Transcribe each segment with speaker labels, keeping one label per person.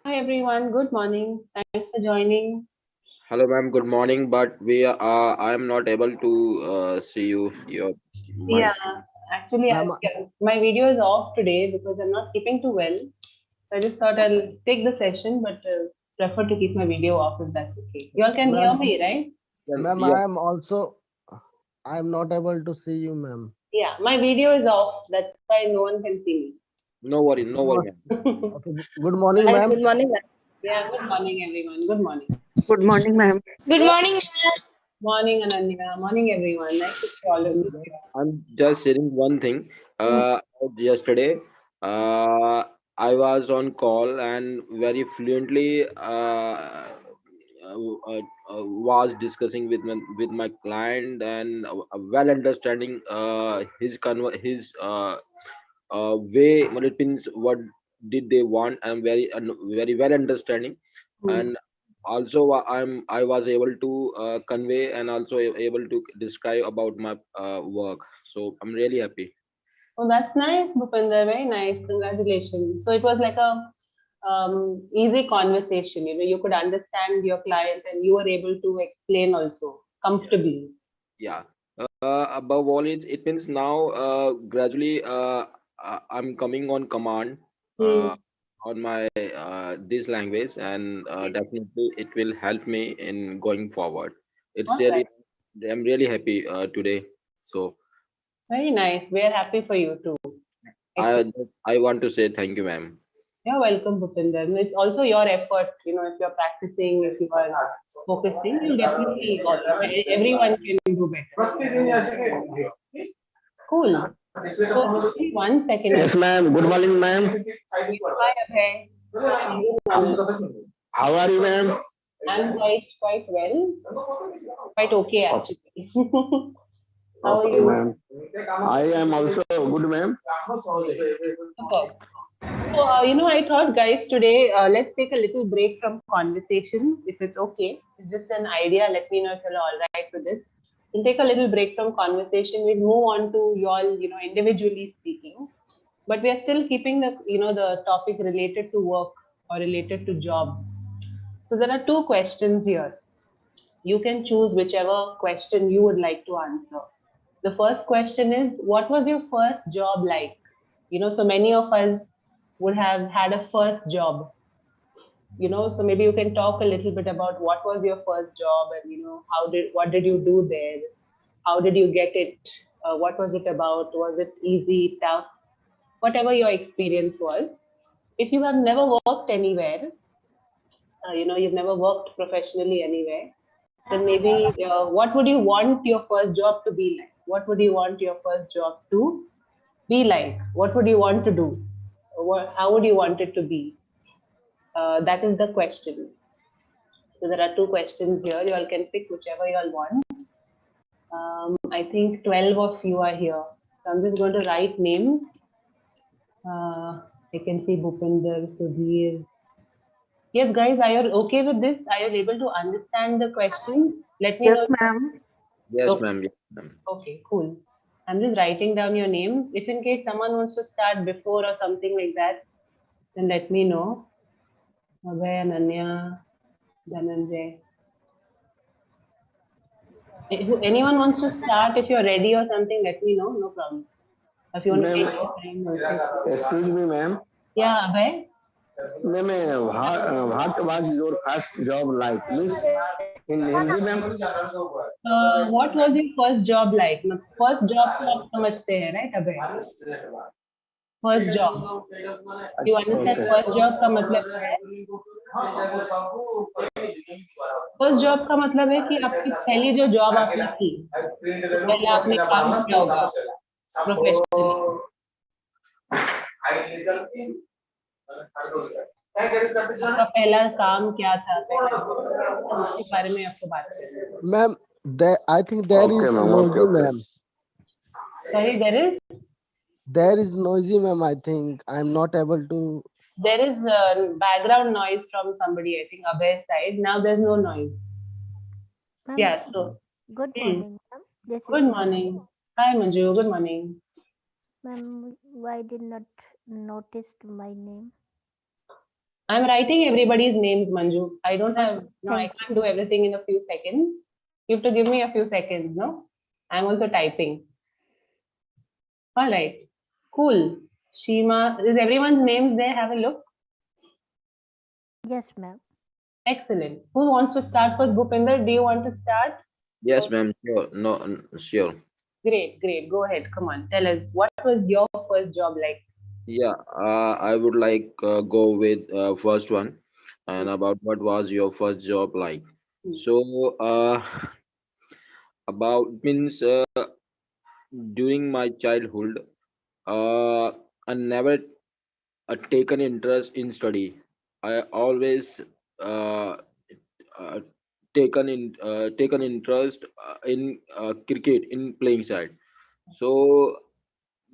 Speaker 1: Hi everyone, good morning. Thanks for joining.
Speaker 2: Hello, ma'am. Good morning. But I am not able to see you. Your my.
Speaker 1: Yeah, actually,
Speaker 3: Ma'am,
Speaker 1: my video is off today because I'm not keeping too well. So I just thought I'll take the session, but prefer to keep my video off if that's okay. You all can hear
Speaker 3: ma'am,
Speaker 1: me, right?
Speaker 3: ma'am,
Speaker 2: Yes.
Speaker 3: I am not able to see you, ma'am.
Speaker 1: Yeah, my video is off. That's why no one can see
Speaker 2: No worry. No worry, ma'am.
Speaker 1: me.
Speaker 3: Okay, good morning,
Speaker 1: Right.
Speaker 4: Hi,
Speaker 3: ma'am.
Speaker 4: good morning, ma'am.
Speaker 1: Yeah, good morning everyone. Good morning.
Speaker 4: Good morning, ma'am.
Speaker 5: Good
Speaker 1: Yeah,
Speaker 5: morning, ma'am.
Speaker 1: morning Ananya. Morning everyone. Nice to see all of you.
Speaker 2: I'm just sharing one thing.
Speaker 1: Hmm.
Speaker 2: Yesterday, uh, I was on call and very fluently was discussing with my client and well understanding his way. Well, it means what did they want. I'm very well understanding,
Speaker 1: Hmm.
Speaker 2: and also I was able to convey and also able to describe about my work, so I'm really happy.
Speaker 1: Oh, that's nice, Bhupinder. Very nice. Congratulations. So it was like a easy conversation. You could understand your client and you were able to explain also
Speaker 2: Yeah,
Speaker 1: comfortably.
Speaker 2: yeah. Above all, it means now gradually I'm coming on command
Speaker 1: Hmm.
Speaker 2: uh, on my this language, and definitely it will help me in going forward. It's
Speaker 1: All right.
Speaker 2: really, I'm really happy today. So
Speaker 1: Very nice. We are happy for you too.
Speaker 2: I
Speaker 1: Excellent.
Speaker 2: I want to say thank you, ma'am.
Speaker 1: You're welcome, Bhupinder. And it's also your effort. If you're practicing, if you are focusing, you'll definitely, everyone can do better. Cool. So, give me 1 second.
Speaker 3: Yes, ma'am. Good morning, ma'am.
Speaker 1: Yes, hi, Abhay. Good morning.
Speaker 3: How are you, ma'am?
Speaker 1: I'm quite well, quite okay actually. How are
Speaker 3: Okay,
Speaker 1: you?
Speaker 3: ma'am. I am also good, ma'am.
Speaker 1: Superb. So, I thought, guys, today let's take a little break from conversations, if it's okay. It's just an idea. Let me know if you're all right with this. We'll take a little break from conversation. We'll move on to you all, individually speaking. But we are still keeping the topic related to work or related to jobs. So there are two questions here. You can choose whichever question you would like to answer. The first question is, what was your first job like? So many of us would have had a first job, so maybe you can talk a little bit about what was your first job and, what did you do there? How did you get it? What was it about? Was it easy, tough? Whatever your experience was. If you have never worked anywhere, you've never worked professionally anywhere, then maybe what would you want your first job to be like? What would you want your first job to be like? What would you want to do? How would you want it to be? That is the question. So there are two questions here. You all can pick whichever you all want. I think 12 of you are here. So I'm just going to write names. I can see Bhupinder, Sudhir. Yes, guys, are you okay with this? Are you able to understand the question? Let me
Speaker 4: Yes,
Speaker 1: know.
Speaker 4: ma'am.
Speaker 2: Yes,
Speaker 1: Okay,
Speaker 2: ma'am. Yes, ma'am.
Speaker 1: okay, cool. I'm just writing down your names. If in case someone wants to start before or something like that, then let me know. Abhay, Ananya, Dhananjay. If anyone wants to start, if you're ready or something, let me know. No problem. If you want to
Speaker 3: Ma'am,
Speaker 1: take your time also.
Speaker 3: excuse me, ma'am.
Speaker 1: Yeah, Abhay.
Speaker 3: Ma'am, what was your first job like? Miss in Hindi, ma'am.
Speaker 1: What was your first job like? First job तो आप समझते हैं, right, Abhay? First job. You understand
Speaker 3: Okay.
Speaker 1: first job का मतलब क्या है? First job का मतलब है कि आपकी पहली जो जॉब आपने की, तो पहले आपने काम किया होगा प्रोफेशनली। आपका पहला काम क्या था, पहला जॉब क्या था, उसके बारे में आपको बात करनी है।
Speaker 3: Ma'am, I think there
Speaker 4: Okay,
Speaker 3: is
Speaker 4: ma'am. Okay,
Speaker 3: noisy,
Speaker 4: okay.
Speaker 3: ma'am.
Speaker 1: Sorry,
Speaker 3: There is noisy, ma'am. I think I'm not able to.
Speaker 1: there is background noise from somebody. I think Abhay's side. Now there's no noise.
Speaker 6: Ma'am,
Speaker 1: Yeah. So,
Speaker 6: good
Speaker 1: hmm.
Speaker 6: morning, ma'am. This is
Speaker 1: Good
Speaker 6: Manju.
Speaker 1: morning. Hi, Manju. Good morning.
Speaker 6: Ma'am, why did not notice my name?
Speaker 1: I'm writing everybody's names, Manju. I don't have, no, I
Speaker 6: Thank
Speaker 1: can't do everything in a few seconds. You have to give me a few seconds, no? I'm also typing. All right, cool. Shima, is everyone's names there? Have a look.
Speaker 6: Yes, ma'am.
Speaker 1: Excellent. Who wants to start first? Bhupinder, do you want to start?
Speaker 2: Yes, ma'am. Sure. No, sure.
Speaker 1: Great, great. Go ahead. Come on. Tell us, what was your first job like?
Speaker 2: Yeah, I would like go with first one, and about what was your first job like.
Speaker 1: Hmm.
Speaker 2: So about means during my childhood, I never taken interest in study. I always uh, uh, taken interest in cricket, in playing side. So,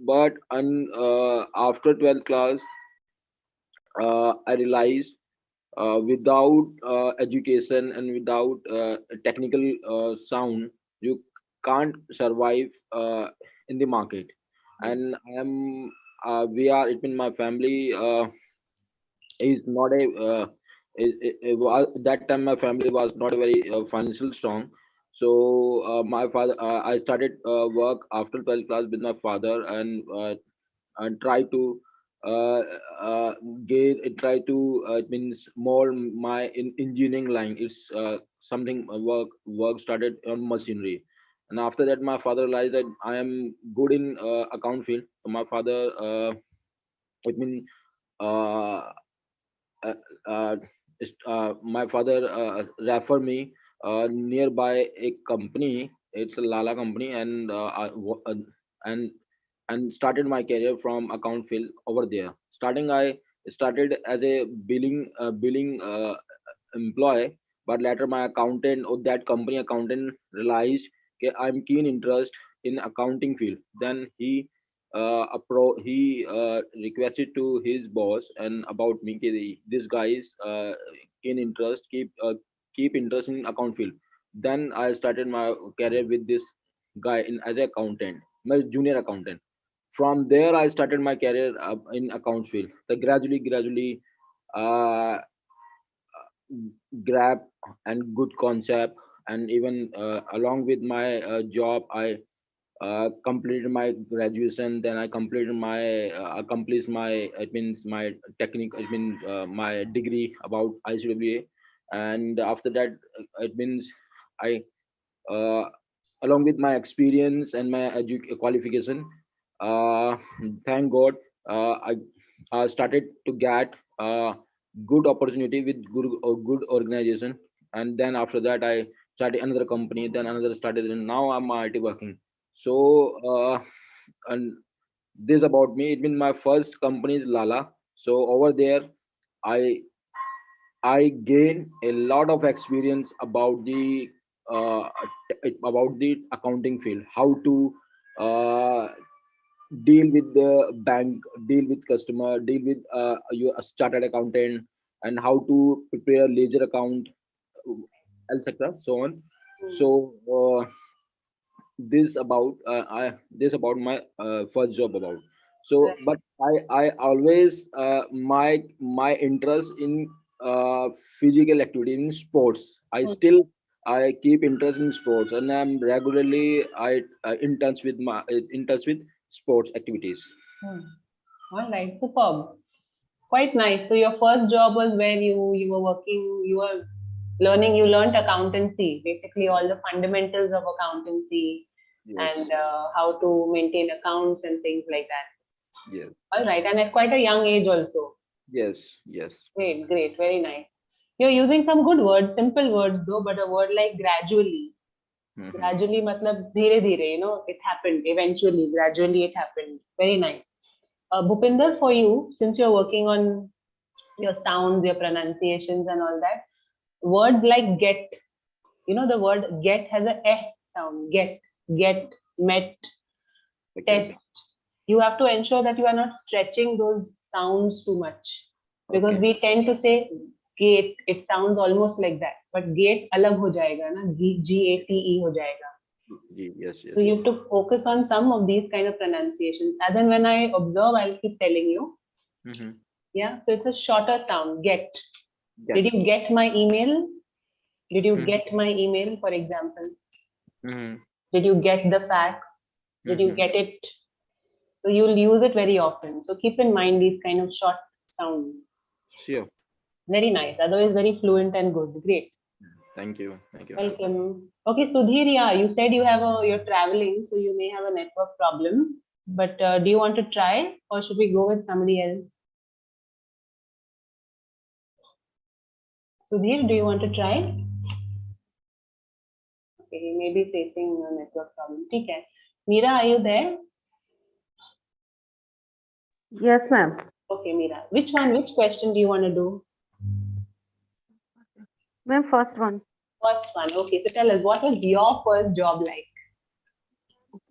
Speaker 2: but after 12th class, I realized without education and without technical sound, you can't survive in the market. And I am we are it mean my family is not a that time my family was not very financial strong. So my father I started work after 12th class with my father, and try to uh, uh, try to it means more my engineering line. It's something work started on machinery. And after that my father realized that I am good in account field. So my father it mean uh, uh, uh, my father refer me nearby a company. It's a Lala company, and and started my career from account field over there. I started as a billing employee, but later my accountant or that company accountant realized that I'm keen interest in accounting field. Then he requested to his boss and about me कि this guy is keen interest, keep interest in account field. Then I started my career with this guy in as a accountant, my junior accountant. From there I started my career in accounts field. So gradually uh, grab and good concept, and even along with my job I completed my graduation. Then I completed my accomplished my it means my technique, it means my degree about ICWA. And after that it means I uh, along with my experience and my qualification, uh, thank god, I started to get good opportunity with good organization. And then after that I started another company, then another started, and now I'm IT working. So and this about me. It means my first company is Lala. So over there i I gain a lot of experience uh, about the accounting field, how to uh, deal with the bank, deal with customer, deal with your chartered accountant, and how to prepare ledger account, etc. So on. So this about my first job about. So
Speaker 1: Right.
Speaker 2: but I always my interest in physical activity, in sports. I keep interest in sports, and I'm regularly in touch with sports activities.
Speaker 1: All right, superb. Quite nice. So your first job was where you were working, you were learning, you learned accountancy, basically all the fundamentals of accountancy,
Speaker 2: Yes,
Speaker 1: and how to maintain accounts and things like that.
Speaker 2: yes,
Speaker 1: All right, and at quite a young age also.
Speaker 2: yes, yes.
Speaker 1: Great, great, very nice. You're using some good words, simple words though, but a word like gradually.
Speaker 2: Mhm.
Speaker 1: Gradually, matlab dheere dheere, it happened eventually. Gradually, it happened. Very nice. Bhupinder, for you, since you're working on your sounds, your pronunciations, and all that, words like get, the word get has a eh sound. Get, met,
Speaker 2: Okay,
Speaker 1: test. You have to ensure that you are not stretching those sounds too much, because
Speaker 2: okay.
Speaker 1: we tend to say gate. It sounds almost like that, but gate alag ho jayega na, Gate ho jayega.
Speaker 2: Yes,
Speaker 1: So
Speaker 2: yes.
Speaker 1: you have to focus on some of these kind of pronunciations. As and when I observe, I'll keep telling you.
Speaker 2: Hmm.
Speaker 1: Yeah, so it's a shorter sound. Get.
Speaker 2: Get.
Speaker 1: Did you get my email? Did you
Speaker 2: Mhm.
Speaker 1: get my email, for example?
Speaker 2: Mhm.
Speaker 1: Did you get the fax? Did you
Speaker 2: Mhm.
Speaker 1: get it? So you'll use it very often. So keep in mind these kind of short sounds.
Speaker 2: Sure.
Speaker 1: Very nice. Otherwise, very fluent and good. Great.
Speaker 2: Thank you. Thank you.
Speaker 1: Welcome. Okay, Sudhir, yeah, you said you're traveling, so you may have a network problem. But do you want to try, or should we go with somebody else? Sudhir, do you want to try? Okay, he may be facing a network problem. Okay. Meera, are you there?
Speaker 4: Yes, ma'am.
Speaker 1: Okay, Meera. Which one? Which question do you want to do?
Speaker 4: Ma'am, first one.
Speaker 1: First one. Okay, so tell us, what was your first job like?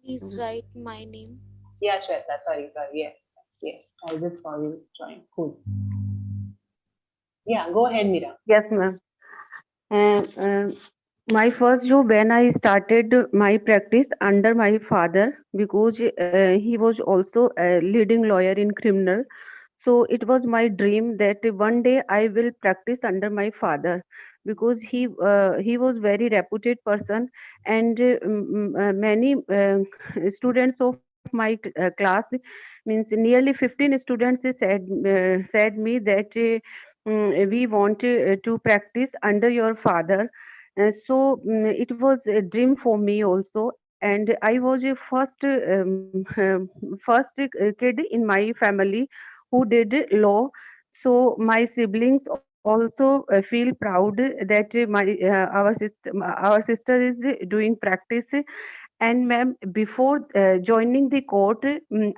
Speaker 5: Please write my name.
Speaker 1: Yeah, Shweta. Sorry. Yes. Yes. I just saw you join. Cool. Yeah, go ahead, Meera.
Speaker 4: Yes, ma'am. My first job when I started my practice under my father, because he was also a leading lawyer in criminal. So it was my dream that one day I will practice under my father, because he was very reputed person, and many students of my class, means nearly 15 students said me that we want to practice under your father. So it was a dream for me also, and I was a first kid in my family who did law. So my siblings also feel proud that our sister is doing practice. And ma'am, before joining the court,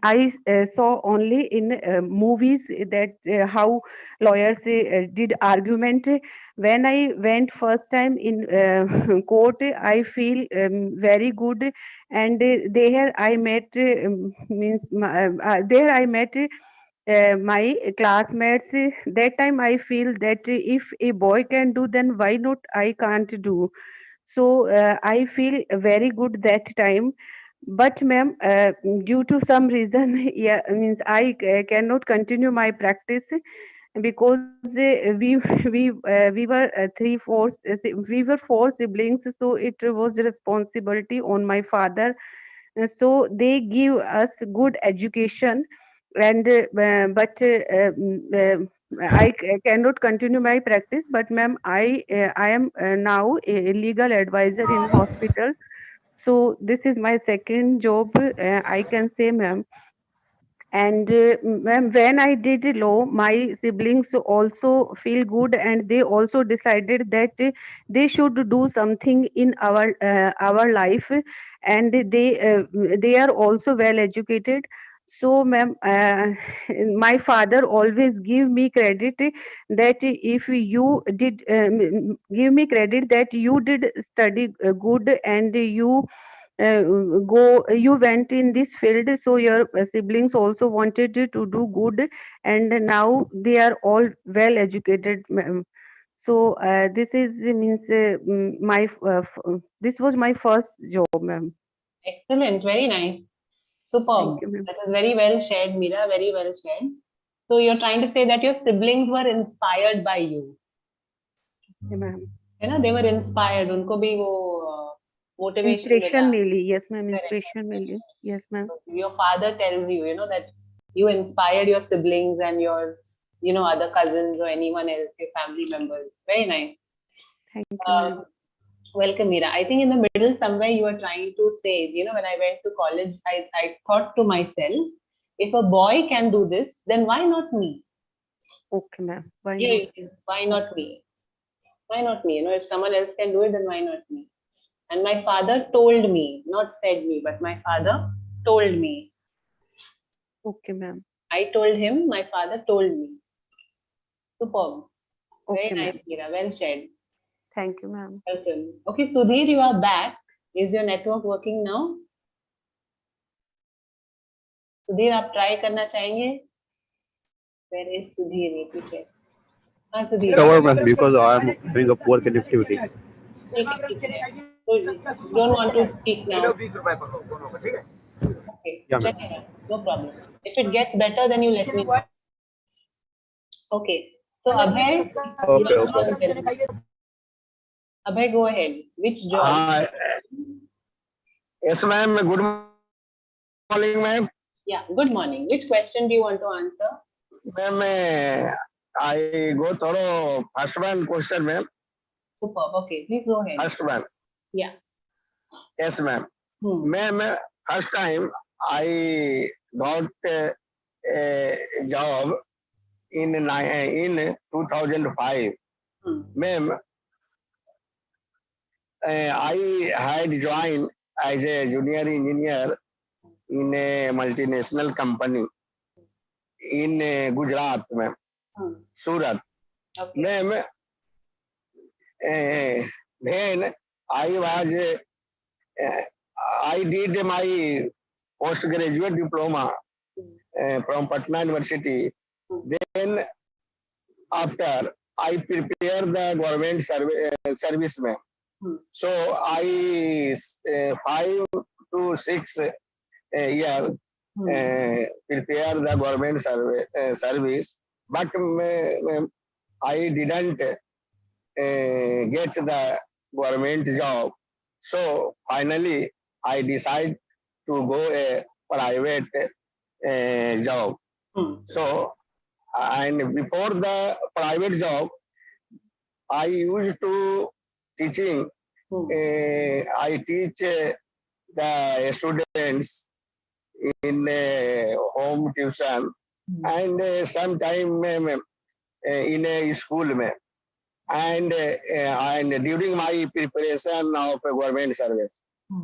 Speaker 4: I saw only in movies that how lawyers did argument. When I went first time in court, I feel very good, and there I met there I met my classmates. That time I feel that if a boy can do, then why not I can't do. So I feel very good that time. But ma'am, due to some reason, yeah, means I cannot continue my practice, because we were we were four siblings, so it was responsibility on my father. So they give us good education, and cannot continue my practice. But ma'am, I am now a legal advisor in hospital. So this is my second job, I can say, ma'am. And ma'am, when I did law, my siblings also feel good, and they also decided that they should do something in our life, and they are also well educated. So ma'am, my father always give me credit that if you did give me credit that you did study good, and uh, you went in this field, so your siblings also wanted you to do good, and now they are all well educated, ma'am. So this is means this was my first job, ma'am.
Speaker 1: Excellent. Very nice.
Speaker 4: Thank
Speaker 1: Superb.
Speaker 4: you, ma'am.
Speaker 1: That is very well shared, Meera. Very well shared. So you're trying to say that your siblings were inspired by you.
Speaker 4: Yeah, ma'am.
Speaker 1: है ना? They were inspired. उनको भी वो motivation मिला.
Speaker 4: Inspiration milli, yes ma'am,
Speaker 1: Correct.
Speaker 4: inspiration milli, yes ma'am.
Speaker 1: Your father tells you, that you inspired your siblings and your, other cousins or anyone else, your family members. Very nice.
Speaker 4: Thank you,
Speaker 1: Um,
Speaker 4: ma'am.
Speaker 1: Welcome, Meera. I think in the middle somewhere you were trying to say, when I went to college, I thought to myself, if a boy can do this, then why not me?
Speaker 4: Okay, ma'am, why not?
Speaker 1: Yeah, why not me? Why not me? If someone else can do it, then why not me? And my father told me, not said me, but my father told me.
Speaker 4: Okay, ma'am.
Speaker 1: I told him, my father told me. Superb. Very
Speaker 4: Okay,
Speaker 1: nice,
Speaker 4: ma'am.
Speaker 1: Meera. Well shared.
Speaker 4: Thank you, ma'am.
Speaker 1: Welcome. Okay, Sudhir, you are back. Is your network working now? Sudhir, आप try करना चाहेंगे? Where is Sudhir? Need to check. हाँ, Sudhir.
Speaker 7: Government, because I am doing a poor connectivity.
Speaker 1: ठीक है, ठीक है. So you don't want to speak now. Okay,
Speaker 7: Yeah, ma'am.
Speaker 1: check it out. No problem. If it gets better, then you let me know. Okay. So Abhay,
Speaker 7: Okay.
Speaker 1: Abhay, go ahead. Which job?
Speaker 3: Yes, ma'am. Good morning, ma'am.
Speaker 1: Yeah. Good morning. Which question do you want to answer?
Speaker 3: Ma'am, I go thorough first one question, ma'am.
Speaker 1: Superb. Okay. Please go ahead.
Speaker 3: First one.
Speaker 1: Yeah.
Speaker 3: Yes, ma'am.
Speaker 1: Hmm.
Speaker 3: Ma'am, first time I got a job in 2005.
Speaker 1: Hmm.
Speaker 3: Ma'am, I had joined as a junior engineer in a multinational company in Gujarat, ma'am,
Speaker 1: Hmm.
Speaker 3: Surat.
Speaker 1: Okay.
Speaker 3: Ma'am, then I was, I did my postgraduate diploma from Patna University.
Speaker 1: Hmm.
Speaker 3: Then after I prepare the government service, ma'am.
Speaker 1: Hmm.
Speaker 3: So I 5 to 6 year
Speaker 1: Hmm.
Speaker 3: prepare the government service, but I didn't get the government job. So finally, I decide to go a private job.
Speaker 1: Hmm.
Speaker 3: So and before the private job, I used to teaching.
Speaker 1: Hmm.
Speaker 3: I teach the students in home tuition and sometime in a school. And during my preparation of a government service,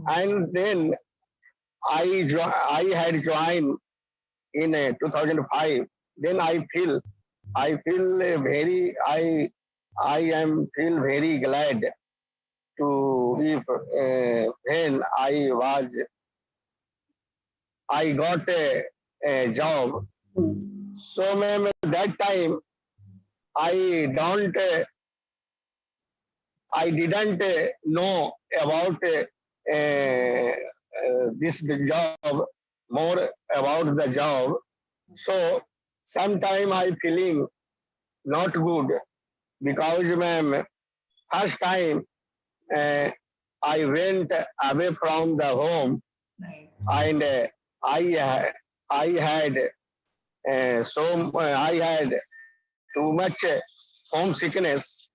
Speaker 3: and then I had joined in 2005. Then I feel very I am feel very glad to if when I got a job.
Speaker 1: Hmm.
Speaker 3: So ma'am, that time I don't I didn't know about this job, more about the job. So sometime I feeling not good because ma'am, first time uh, I went away from the home
Speaker 1: Right.
Speaker 3: and I had I had too much homesickness.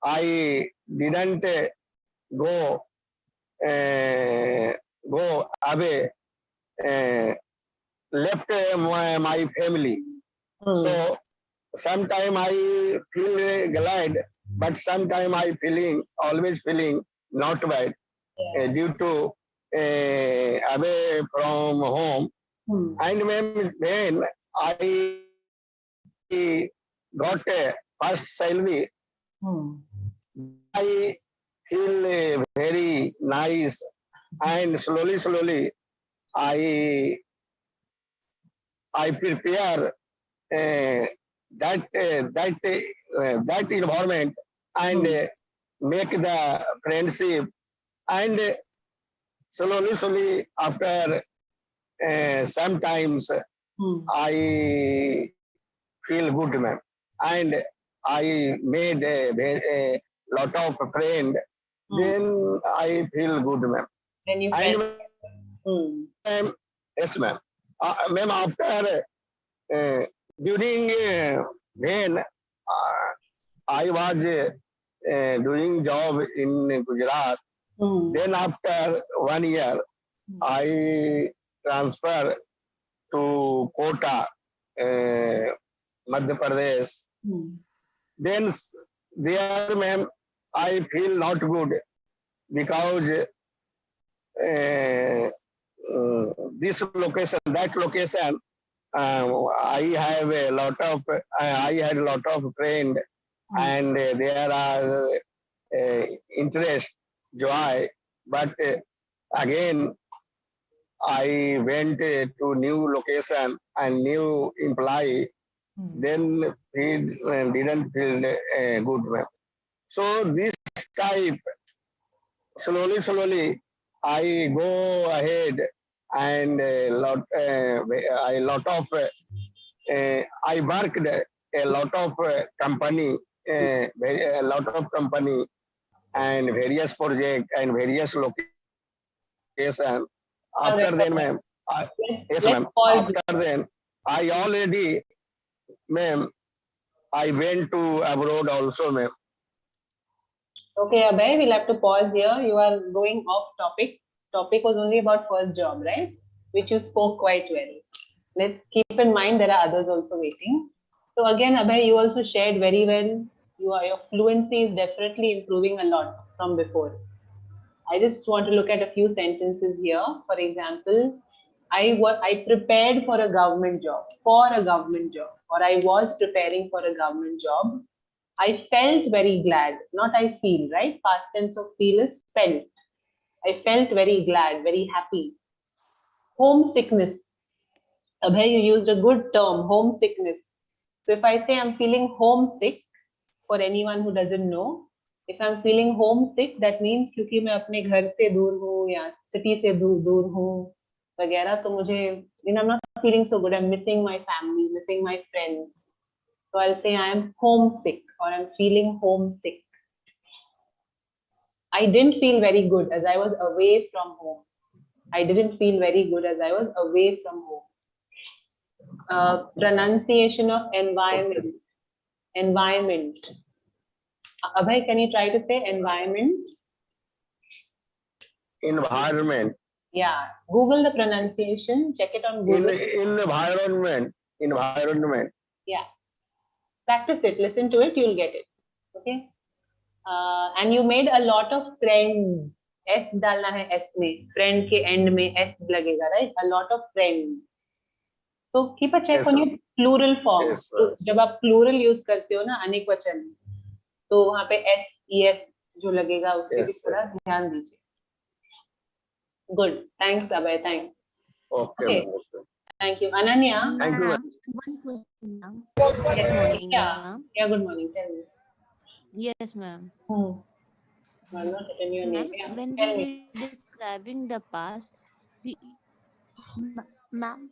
Speaker 3: I didn't go uh, go away, uh, left my family.
Speaker 1: Hmm.
Speaker 3: So sometime I feel glad, but sometime I feeling always feeling not bad
Speaker 1: Yeah.
Speaker 3: due to away from home.
Speaker 1: Hmm.
Speaker 3: And when I got a first salary,
Speaker 1: Hmm.
Speaker 3: I feel very nice, and slowly I I prepare that environment and
Speaker 1: Hmm.
Speaker 3: make the friendship, and slowly after sometimes
Speaker 1: Hmm.
Speaker 3: I feel good, ma'am, and I made a lot of friend.
Speaker 1: Hmm.
Speaker 3: Then I feel good, ma'am.
Speaker 1: Then you
Speaker 3: And
Speaker 1: felt. Hmm.
Speaker 3: ma'am, yes, ma'am. Ma'am, after during when I was doing job in Gujarat,
Speaker 1: Hmm.
Speaker 3: then after 1 year, I transfer to Kota, Madhya Pradesh.
Speaker 1: Hmm.
Speaker 3: Then there, ma'am, I feel not good because this location, that location, I have a lot of, I had a lot of friend, and there are interest, joy, but again I went to new location and new employee. Then he didn't feel good, ma'am. So this type, slowly, I go ahead and I worked a lot of company, a lot of company and various project and various location. After
Speaker 1: Alright,
Speaker 3: then, ma'am, yes,
Speaker 1: let's
Speaker 3: ma'am.
Speaker 1: pause.
Speaker 3: After then, I already, ma'am, I went to abroad also, ma'am.
Speaker 1: Okay, Abhay, we'll have to pause here. You are going off topic. Topic was only about first job, right? Which you spoke quite well. Let's keep in mind there are others also waiting. So again, Abhay, you also shared very well. Your fluency is definitely improving a lot from before. I just want to look at a few sentences here. For example, I prepared for a government job, or I was preparing for a government job. I felt very glad, not I feel, right? Past tense of feel is felt. I felt very glad, very happy. Homesickness. Abhay, you used a good term, homesickness. So if I say I'm feeling homesick, for anyone who doesn't know, if I'm feeling homesick, that means क्योंकि मैं अपने घर से दूर हूँ या city से दूर हूँ वगैरह, तो मुझे, I'm not feeling so good. I'm missing my family, missing my friends. So I'll say I'm homesick or I'm feeling homesick. I didn't feel very good as I was away from home. I didn't feel very good as I was away from home. Pronunciation of environment. Environment. Abhay, can you try to say environment?
Speaker 3: Environment.
Speaker 1: Yeah. Google the pronunciation. Check it on Google.
Speaker 3: Environment. Environment.
Speaker 1: Yeah. Practice it. Listen to it. You'll get it. Okay. And you made a lot of friends. S डालना है S में. Friend के end में S लगेगा, right? A lot of friends. So keep a check
Speaker 3: Yes,
Speaker 1: on
Speaker 3: sir.
Speaker 1: your plural form.
Speaker 3: Yes, sir.
Speaker 1: तो जब आप plural use करते हो ना अनेक वचन, तो वहाँ पे S, ES जो लगेगा उसके भी
Speaker 3: Yes,
Speaker 1: थोड़ा
Speaker 3: yes.
Speaker 1: ध्यान दीजिए. Good. Thanks, Abhay. Thanks.
Speaker 3: Okay,
Speaker 1: Okay.
Speaker 3: ma'am. Okay.
Speaker 1: Thank you. Ananya?
Speaker 3: Thank you,
Speaker 5: Ma'am, one question, ma'am. Good morning,
Speaker 1: Yeah.
Speaker 5: ma'am.
Speaker 1: Yeah, good morning. Tell me.
Speaker 5: Yes, ma'am.
Speaker 1: I'll not attend your name.
Speaker 5: Ma'am,
Speaker 1: Yeah.
Speaker 5: when
Speaker 1: Tell
Speaker 5: we
Speaker 1: me.
Speaker 5: were describing the past, we, ma'am,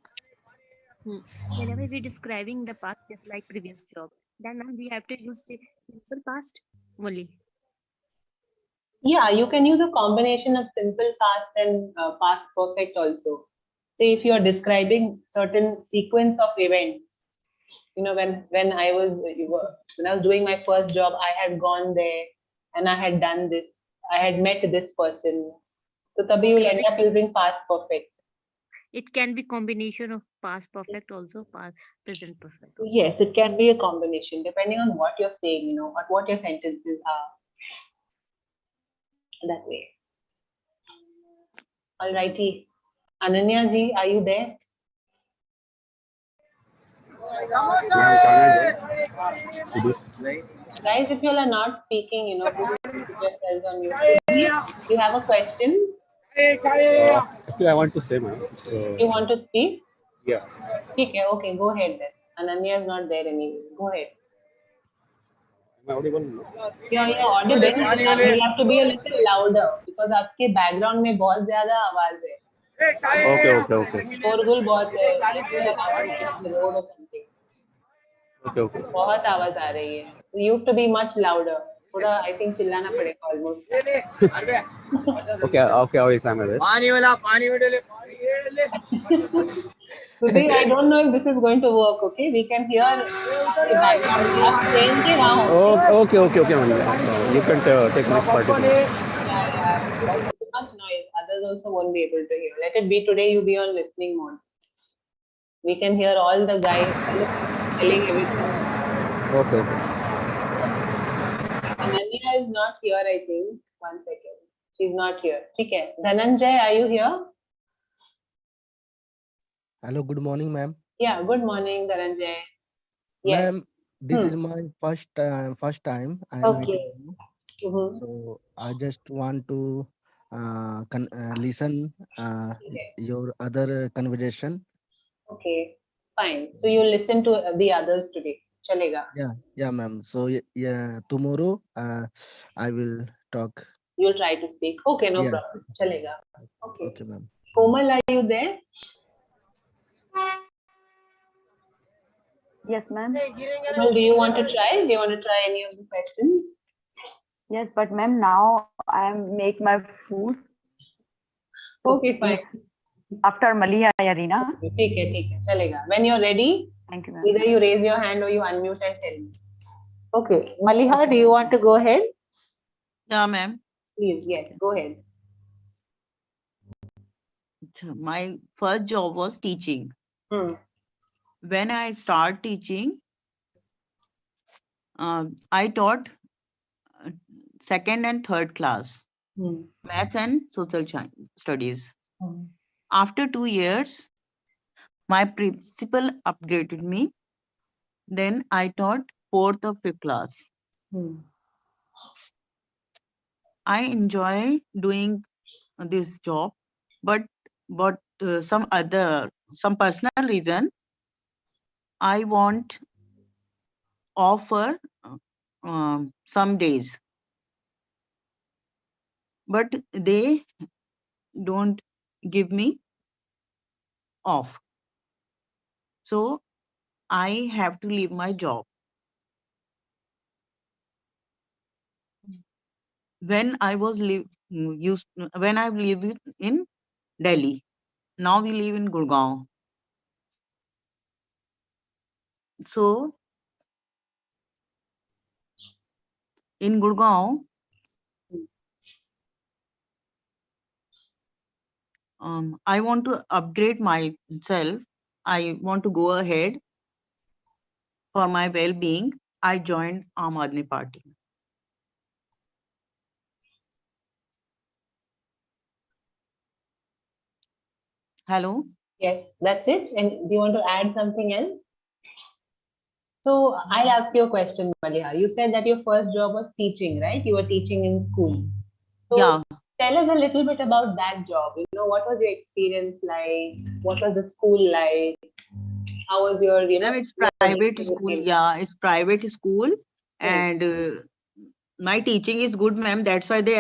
Speaker 5: whenever we're describing the past, just like previous job, then ma'am, we have to use the simple past only.
Speaker 1: Yeah, you can use a combination of simple past and past perfect also. Say if you are describing certain sequence of events, when I was doing my first job, I had gone there and I had done this. I had met this person. So tabhi you will end up using past perfect.
Speaker 5: It can be combination of past perfect also, past present perfect.
Speaker 1: Yes, it can be a combination depending on what you're saying, what your sentences are. That way. Alrighty. Ananya ji, are you there? Guys, if you all are not speaking, please put yourselves on mute. You have a question?
Speaker 7: Actually, I want to say, ma'am.
Speaker 1: You want to speak?
Speaker 7: Yeah.
Speaker 1: Okay, go ahead then. Ananya is not there anyway. Go ahead.
Speaker 7: Am I audible?
Speaker 1: Yeah, you're audible. You have to be a little louder because आपके background में बहुत ज़्यादा आवाज़ है.
Speaker 7: Okay.
Speaker 1: शोरगुल बहुत है. Like you're on the road or something.
Speaker 7: Okay.
Speaker 1: बहुत आवाज़ आ रही है. You have to be much louder. थोड़ा I think चिल्लाना पड़ेगा almost.
Speaker 7: Okay, I will try my best.
Speaker 1: Today I don't know if this is going to work. Okay, we can hear the background. आप train के वहाँ हो.
Speaker 7: Okay, ma'am. You can take next party.
Speaker 1: Yeah. Too much noise. Others also won't be able to hear. Let it be today. You be on listening mode. We can hear all the guys telling everything.
Speaker 7: Okay.
Speaker 1: Ananya is not here. I think. 1 second. She's not here. Okay. Dhananjay, are you here?
Speaker 8: Hello, good morning, ma'am.
Speaker 1: Yeah. Good morning, Dhananjay. Yes.
Speaker 8: Ma'am, this is my first time I am
Speaker 1: Okay.
Speaker 8: meeting you.
Speaker 1: Mhm.
Speaker 8: So I just want to listen your other conversation.
Speaker 1: Okay. Fine. So you listen to the others today. Chalega.
Speaker 8: Yeah, ma'am. So yeah, tomorrow I will talk.
Speaker 1: You'll try to speak. Okay, no
Speaker 8: Yeah.
Speaker 1: problem. Chalega. Okay.
Speaker 8: Okay, ma'am.
Speaker 1: Komal, are you there?
Speaker 9: Yes, ma'am.
Speaker 1: Well, do you want to try? Do you want to try any of the questions?
Speaker 9: Yes, but ma'am, now I am make my food. So
Speaker 1: Okay, fine.
Speaker 9: please, after Malia Arena.
Speaker 1: ठीक है, चलेगा. When you're ready,
Speaker 9: Thank you, ma'am.
Speaker 1: either you raise your hand or you unmute and tell me. Okay, Maliha, do you want to go ahead?
Speaker 10: Yeah, ma'am.
Speaker 1: Please, yes, go ahead.
Speaker 10: My first job was teaching. When I start teaching, I taught second and third class, maths and social studies. After 2 years, my principal upgraded me. Then I taught fourth or fifth class. I enjoy doing this job, but some personal reason, I want offer some days, but they don't give me off. So I have to leave my job. When I was when I lived in Delhi, now we live in Gurgaon. So in Gurgaon, I want to upgrade myself. I want to go ahead for my well-being. I joined Aam Aadmi Party. Hello?
Speaker 1: Yes, that's it. And do you want to add something else? So I'll ask you a question, Maliha. You said that your first job was teaching, right? You were teaching in school. So
Speaker 10: Yeah.
Speaker 1: tell us a little bit about that job. You know, what was your experience like? What was the school like? How was your,
Speaker 10: Ma'am, it's private school. Yeah, it's private school. And my teaching is good, ma'am. That's why they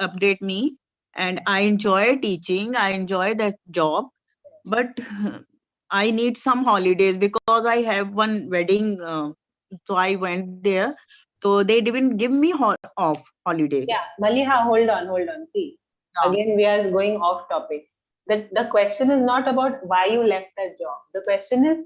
Speaker 10: update me. And I enjoy teaching. I enjoy that job. But I need some holidays because I have one wedding. So I went there. So they didn't give me off holiday.
Speaker 1: Yeah, Maliha, hold on. See, again, we are going off topic. The question is not about why you left that job. The question is,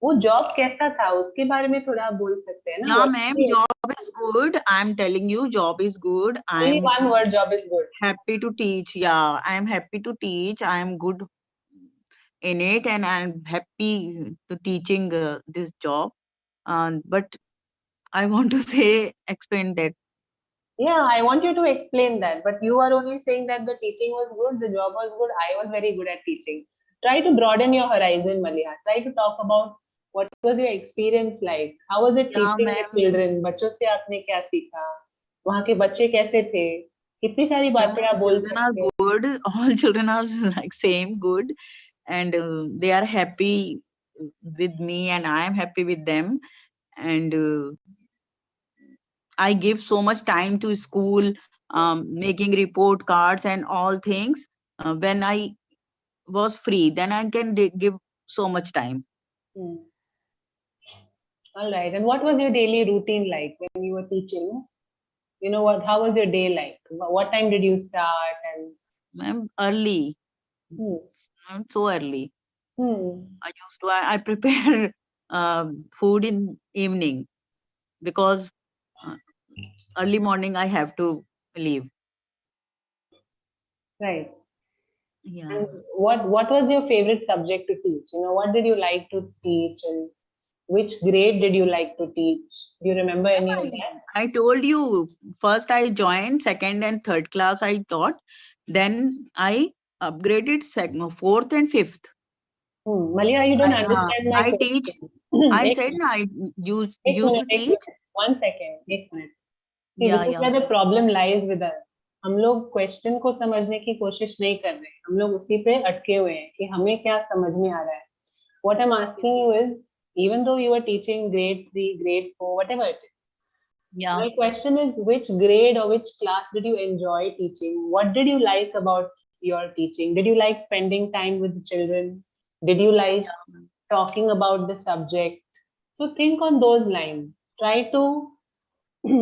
Speaker 1: वो job कैसा था? उसके बारे में थोड़ा आप बोल सकते हैं ना?
Speaker 10: Yeah, ma'am, job is good. I'm telling you, job is good.
Speaker 1: Only one word, job is good.
Speaker 10: Happy to teach. Yeah, I'm happy to teach. I'm good in it, and I'm happy to teaching this job. But I want to explain that.
Speaker 1: Yeah, I want you to explain that. But you are only saying that the teaching was good, the job was good. I was very good at teaching. Try to broaden your horizon, Maliha. Try to talk about what was your experience like. How was it teaching the children? बच्चों से आपने क्या सीखा? वहाँ के बच्चे कैसे थे? कितनी सारी बातें आप बोल सकते हैं?
Speaker 10: Good. All children are like same good, and they are happy with me, and I am happy with them. And I give so much time to school, making report cards and all things. When I was free, then I can give so much time.
Speaker 1: All right. And what was your daily routine like when you were teaching? You know what? How was your day like? What time did you start? And
Speaker 10: Ma'am, early. Not so early. I prepare food in evening because early morning I have to leave.
Speaker 1: Right.
Speaker 10: Yeah.
Speaker 1: And what was your favorite subject to teach? You know, what did you like to teach, and which grade did you like to teach? Do you remember any of that?
Speaker 10: I told you, first I joined second and third class I taught. Then I upgraded fourth and fifth.
Speaker 1: Maliha, you don't understand my
Speaker 10: I
Speaker 1: question.
Speaker 10: teach. I said I used to teach.
Speaker 1: 1 second. See,
Speaker 10: Yeah,
Speaker 1: this is where the problem lies with us. हम लोग question को समझने की कोशिश नहीं कर रहे. हम लोग उसी पे अटके हुए हैं कि हमें क्या समझ में आ रहा है. What I'm asking you is, even though you were teaching grade 3, grade 4, whatever it is.
Speaker 10: Yeah.
Speaker 1: My question is, which grade or which class did you enjoy teaching? What did you like about your teaching? Did you like spending time with the children? Did you like talking about the subject? So think on those lines. Try to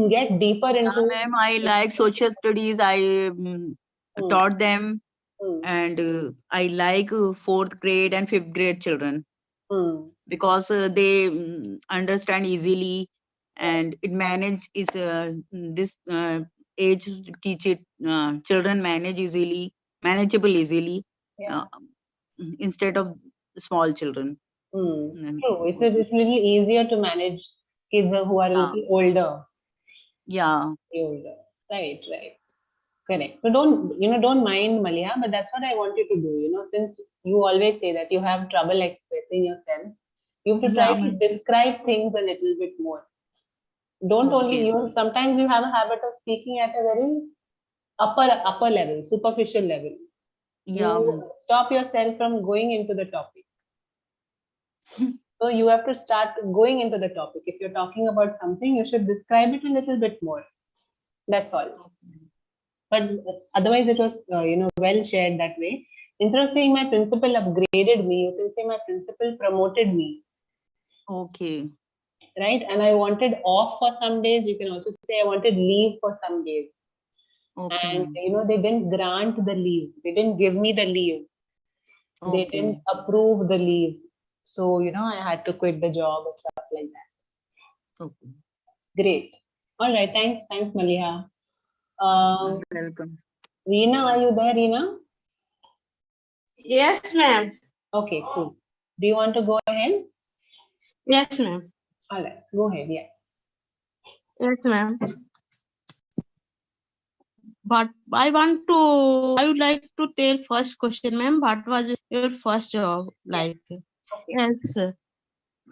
Speaker 1: get deeper into.
Speaker 10: Ma'am, I like social studies. I taught them, and I like fourth grade and fifth grade children because they understand easily, and it manage is this age to teach it children manageable easily instead of small children.
Speaker 1: True. It's a little easier to manage kids who are a little older.
Speaker 10: Yeah.
Speaker 1: Older. Right. Correct. So don't mind, Malia, but that's what I want you to do. Since you always say that you have trouble expressing yourself, you have to try to describe things a little bit more. Don't only, sometimes you have a habit of speaking at a very upper level, superficial level. You stop yourself from going into the topic. So you have to start going into the topic. If you're talking about something, you should describe it a little bit more. That's all. But otherwise, it was well shared that way. Instead of saying my principal upgraded me, you can say my principal promoted me.
Speaker 10: Okay.
Speaker 1: Right? And I wanted off for some days. You can also say I wanted leave for some days.
Speaker 10: Okay.
Speaker 1: And they didn't grant the leave. They didn't give me the leave.
Speaker 10: Okay.
Speaker 1: They didn't approve the leave. So I had to quit the job and stuff like that.
Speaker 10: Okay.
Speaker 1: Great. All right. Thanks, Maliha.
Speaker 10: Welcome.
Speaker 1: Reena, are you there, Reena?
Speaker 11: Yes, ma'am.
Speaker 1: Okay, cool. Do you want to go ahead?
Speaker 11: Yes, ma'am.
Speaker 1: All right, go ahead. Yeah.
Speaker 11: Yes, ma'am. But I would like to tell first question, ma'am. What was your first job like?
Speaker 1: Okay.
Speaker 11: Yes.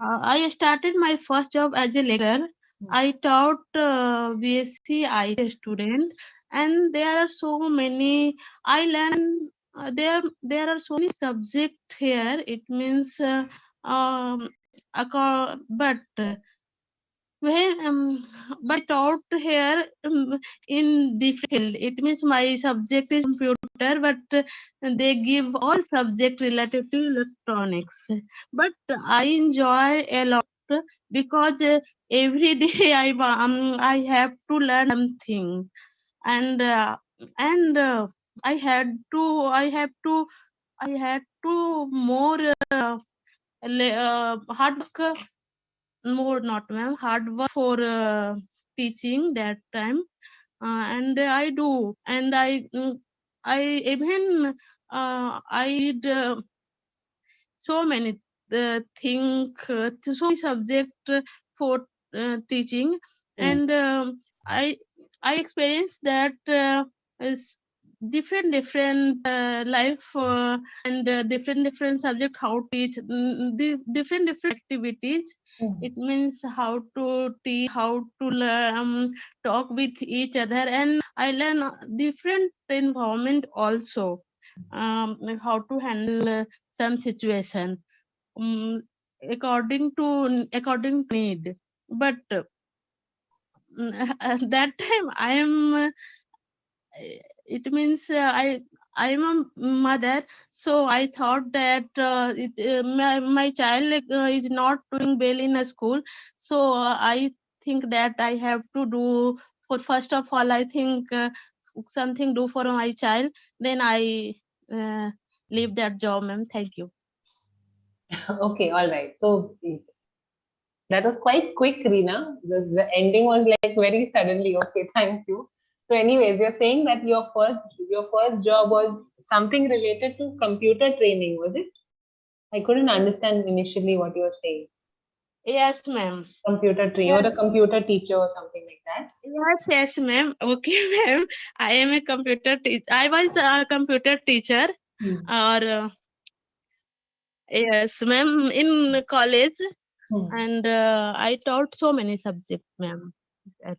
Speaker 11: I started my first job as a lecturer. I taught BSc IT student, and there are so many. I learned there are so many subjects here. It means but but taught here in the field. It means my subject is computer, but they give all subject related to electronics. But I enjoy a lot because every day I have to learn something, and I had to more hard work. More not, ma'am. Hard work for teaching that time, and I do, and I even I did so many so many subject for teaching, and I experienced that is different life and different subject how to teach the different activities. It means how to teach, how to learn, talk with each other, and I learn different environment also, like how to handle some situation according to need. But that time I am it means I am a mother, so I thought that my child is not doing well in a school, so I think that I have to do for first of all I think something do for my child, then I leave that job, ma'am. Thank you.
Speaker 1: Okay, all right. So that was quite quick, Reena. The ending was like very suddenly. Okay, thank you. So, anyways, you're saying that your first job was something related to computer training, was it? I couldn't understand initially what you were saying.
Speaker 11: Yes, ma'am.
Speaker 1: Computer training, or a computer teacher or something like that.
Speaker 11: Yes, ma'am. Okay, ma'am. I am a computer teacher. I was a computer teacher, or yes, ma'am, in college, and I taught so many subjects, ma'am.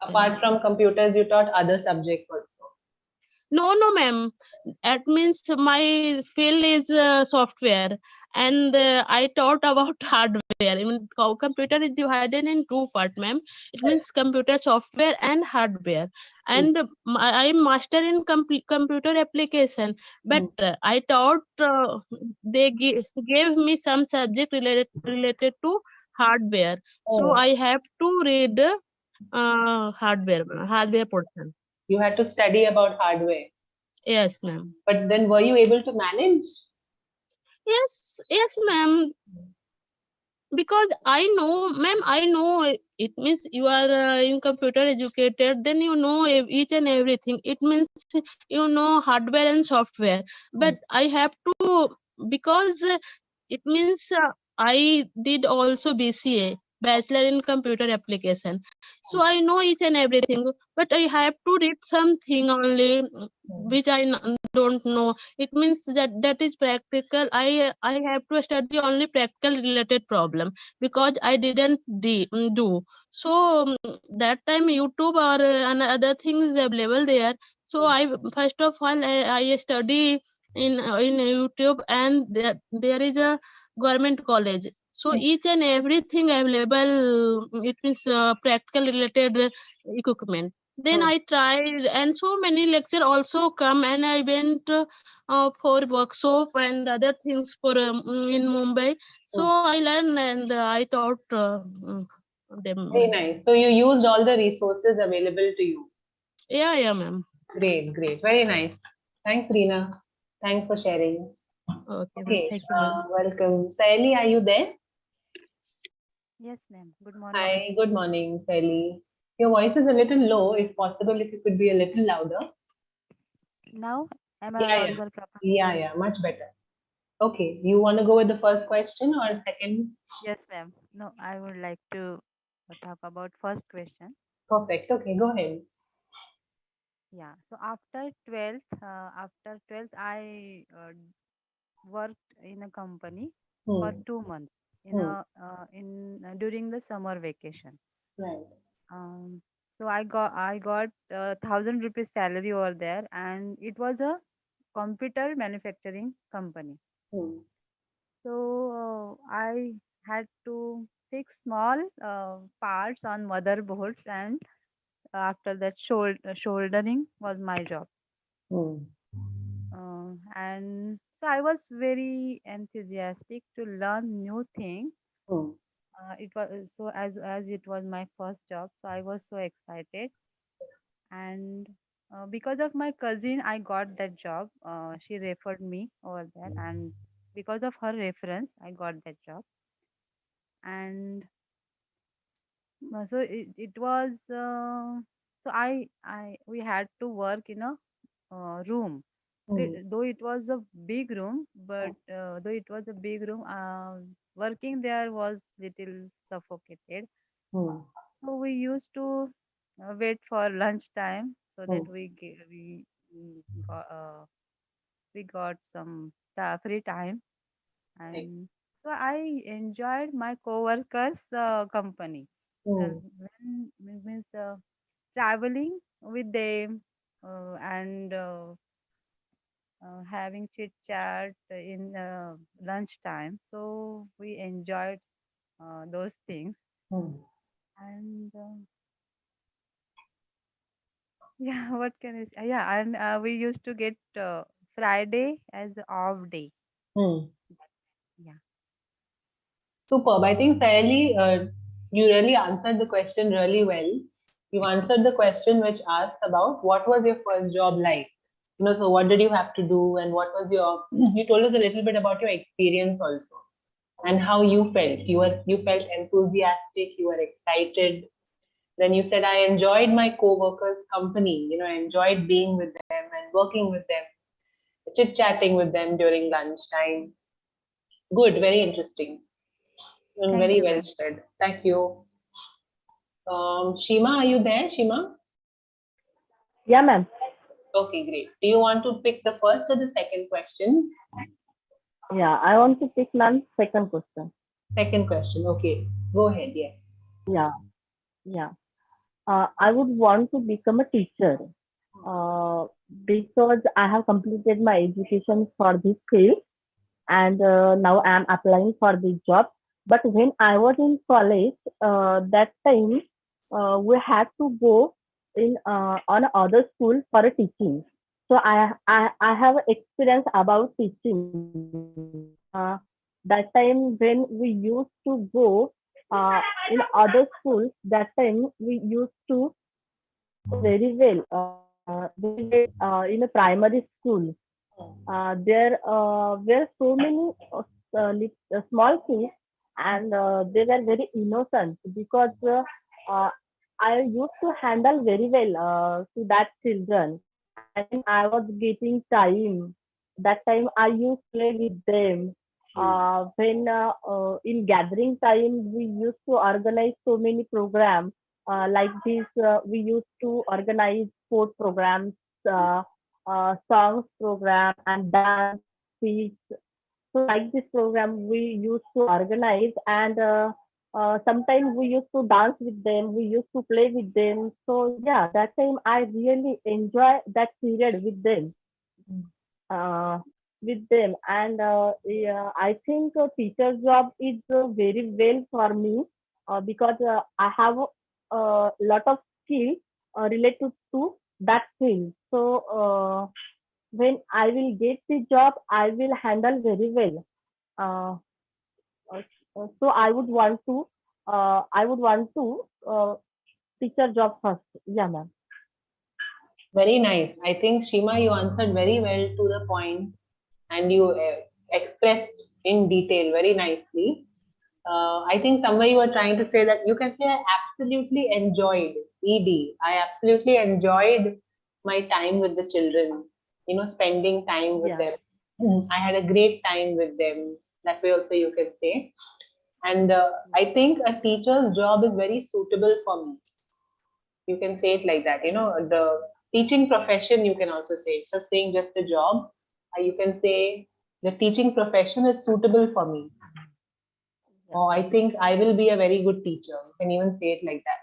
Speaker 1: Apart from computers, you taught other subjects also.
Speaker 11: No, ma'am. That means my field is software, and I taught about hardware. I mean, computer is divided in two parts, ma'am. It means computer software and hardware. And I'm master in computer application. But I taught they gave me some subject related to hardware. So
Speaker 1: Oh.
Speaker 11: I have to read hardware portion.
Speaker 1: You had to study about hardware.
Speaker 11: Yes, ma'am.
Speaker 1: But then were you able to manage?
Speaker 11: Yes, ma'am. Because I know, ma'am, I know it means you are in computer educated, then you know each and everything. It means you know hardware and software. But I have to, because it means I did also BCA, Bachelor in Computer Application. So I know each and everything, but I have to read something only which I don't know. It means that is practical. I have to study only practical related problem because I didn't do. So that time YouTube or other things available there. So I first of all I study in YouTube, and there is a government college. So each and everything available, it means practical related equipment. Then I tried, and so many lecture also come, and I went for workshop and other things for in Mumbai. So I learned, and I taught them.
Speaker 1: Very nice. So you used all the resources available to you.
Speaker 11: Yeah, ma'am.
Speaker 1: Great, great. Very nice. Thanks, Reena. Thanks for sharing.
Speaker 11: Okay, thank you, ma'am.
Speaker 1: Welcome. Saili, are you there?
Speaker 6: Yes, ma'am. Good morning.
Speaker 1: Hi, good morning, Saili. Your voice is a little low. If possible, if you could be a little louder.
Speaker 6: Now, am I
Speaker 1: Yeah,
Speaker 6: audible properly?
Speaker 1: yeah, much better. Okay, you want to go with the first question or second?
Speaker 6: Yes, ma'am. No, I would like to talk about first question.
Speaker 1: Perfect. Okay, go ahead.
Speaker 6: Yeah. So after 12th, I worked in a company for 2 months during the summer vacation.
Speaker 1: Right.
Speaker 6: So I got 1,000 rupees salary over there, and it was a computer manufacturing company. So I had to fix small parts on motherboards, and after that, soldering was my job. And so I was very enthusiastic to learn new things. It was so as it was my first job, so I was so excited. And because of my cousin, I got that job. She referred me over there, and because of her reference, I got that job. And so it was so I we had to work in a room. Though it was a big room, but working there was little suffocated. So we used to wait for lunchtime so that we got some free time. And so I enjoyed my co-workers company. Means traveling with them and having chit chat in lunchtime. So we enjoyed those things. And yeah, what can I say? Yeah, and we used to get Friday as off day. Yeah.
Speaker 1: Superb. I think, Saili, you really answered the question really well. You answered the question which asks about what was your first job like? So what did you have to do, and what was you told us a little bit about your experience also, and how you felt. You felt enthusiastic, you were excited. Then you said, I enjoyed my co-workers' company. I enjoyed being with them and working with them, chit-chatting with them during lunchtime. Good, very interesting. And
Speaker 6: Thank
Speaker 1: very
Speaker 6: you,
Speaker 1: well
Speaker 6: ma'am.
Speaker 1: said. Thank you. Shima, are you there, Shima?
Speaker 12: Yeah, ma'am.
Speaker 1: Okay, great. Do you want to pick the first or the second question?
Speaker 12: Yeah, I want to pick ma'am second question.
Speaker 1: Second question. Okay, go ahead. Yes.
Speaker 12: Yeah. I would want to become a teacher because I have completed my education for this field, and now I am applying for this job. But when I was in college, that time we had to go in on other school for a teaching. So I have experience about teaching. That time when we used to go in other schools, that time we used to very well in a primary school. There were so many small kids, and they were very innocent because uh, I used to handle very well to that children, and I was getting time. That time I used to play with them. When in gathering time, we used to organize so many programs like this. We used to organize sport programs, uh, songs program, and dance, speech. So like this program, we used to organize, and sometimes we used to dance with them. We used to play with them. So yeah, that time I really enjoy that period with them. Uh, with them, and yeah, I think a teacher job is very well for me because I have a lot of skill related to that field. So when I will get the job, I will handle very well. Uh, so I would want to teacher job first. Yeah, ma'am.
Speaker 1: Very nice. I think Shima, you answered very well to the point, and you expressed in detail very nicely. I think somewhere you were trying to say that you can say I absolutely enjoyed ED. I absolutely enjoyed my time with the children, spending time with
Speaker 12: Yeah.
Speaker 1: them. I had a great time with them. That way also you can say. And I think a teacher's job is very suitable for me. You can say it like that. The teaching profession, you can also say. It's just saying just a job. You can say the teaching profession is suitable for me. Oh, I think I will be a very good teacher. You can even say it like that.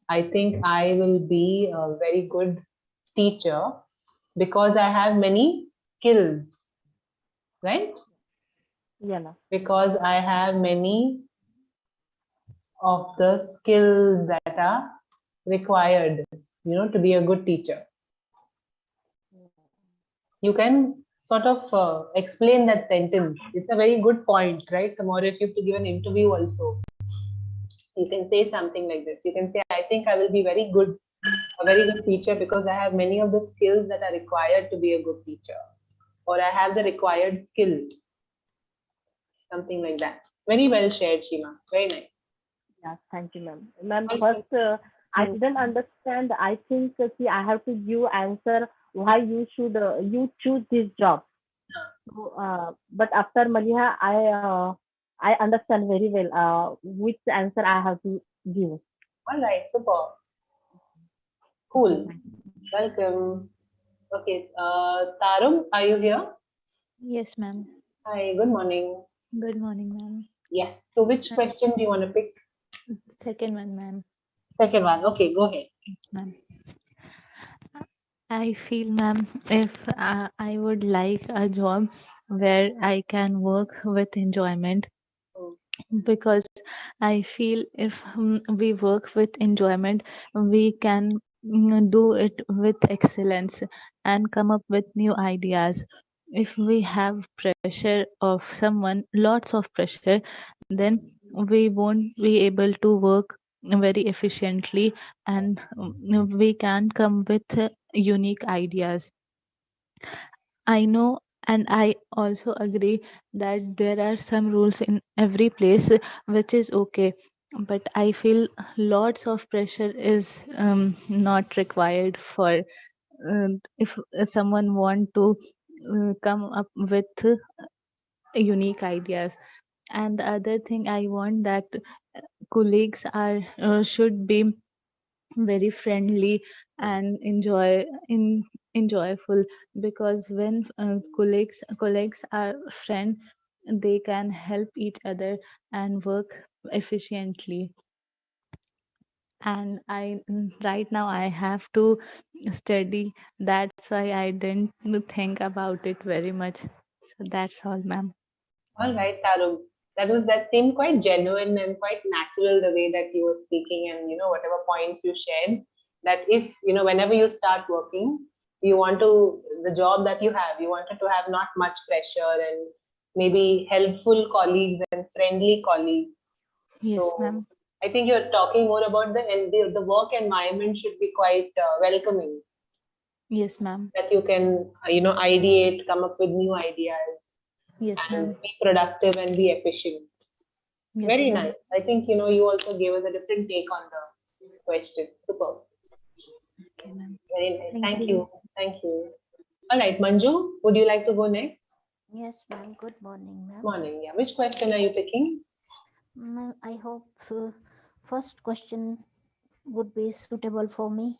Speaker 1: I think I will be a very good teacher because I have many skills, right?
Speaker 12: Yeah, ma'am.
Speaker 1: Because I have many of the skills that are required, to be a good teacher. You can sort of explain that sentence. It's a very good point, right? Tomorrow, if you have to give an interview also, you can say something like this. You can say, I think I will be a very good teacher because I have many of the skills that are required to be a good teacher, or I have the required skills, something like that. Very well shared, Shima. Very nice.
Speaker 12: Yeah, thank you, ma'am. Ma'am,
Speaker 1: Welcome.
Speaker 12: first, I didn't understand. I think see, I have to give answer why you choose this job. So, but after Maliha, I understand very well which answer I have to give.
Speaker 1: All right, super. Cool. Welcome. Okay, Tarum, are you here?
Speaker 13: Yes, ma'am.
Speaker 1: Hi, good morning.
Speaker 13: Good morning, ma'am.
Speaker 1: Yes. So, which question do you want to pick?
Speaker 13: Second one, ma'am.
Speaker 1: Second one. Okay, go ahead.
Speaker 13: Yes, ma'am. I feel, ma'am, if I would like a job where I can work with enjoyment, because I feel if we work with enjoyment, we can do it with excellence and come up with new ideas. If we have pressure of someone, lots of pressure, then we won't be able to work very efficiently, and we can come with unique ideas. I know, and I also agree that there are some rules in every place, which is okay. But I feel lots of pressure is not required for if someone want to come up with unique ideas. And the other thing I want that colleagues are should be very friendly and enjoyable, because when colleagues are friend, they can help each other and work efficiently. And right now I have to study, that's why I didn't think about it very much. So that's all, ma'am.
Speaker 1: All right, Tarum. That seemed quite genuine and quite natural the way that you were speaking, and whatever points you shared. That if whenever you start working, you want to the job that you wanted to have not much pressure and maybe helpful colleagues and friendly colleagues.
Speaker 13: Yes,
Speaker 1: So
Speaker 13: ma'am.
Speaker 1: I think you're talking more about the work environment should be quite welcoming,
Speaker 13: Yes, ma'am.
Speaker 1: that you can, ideate, come up with new ideas
Speaker 13: Yes,
Speaker 1: and
Speaker 13: ma'am.
Speaker 1: be productive and be efficient.
Speaker 13: Yes,
Speaker 1: Very
Speaker 13: ma'am.
Speaker 1: nice. I think, you also gave us a different take on the question. Super.
Speaker 13: Okay, ma'am.
Speaker 1: Very nice.
Speaker 13: Thank
Speaker 1: Thank
Speaker 13: you.
Speaker 1: you. Thank you. All right, Manju, would you like to go next?
Speaker 14: Yes, ma'am. Good morning, ma'am.
Speaker 1: Morning. Yeah. Which question are you picking?
Speaker 14: Ma'am, I hope first question would be suitable for me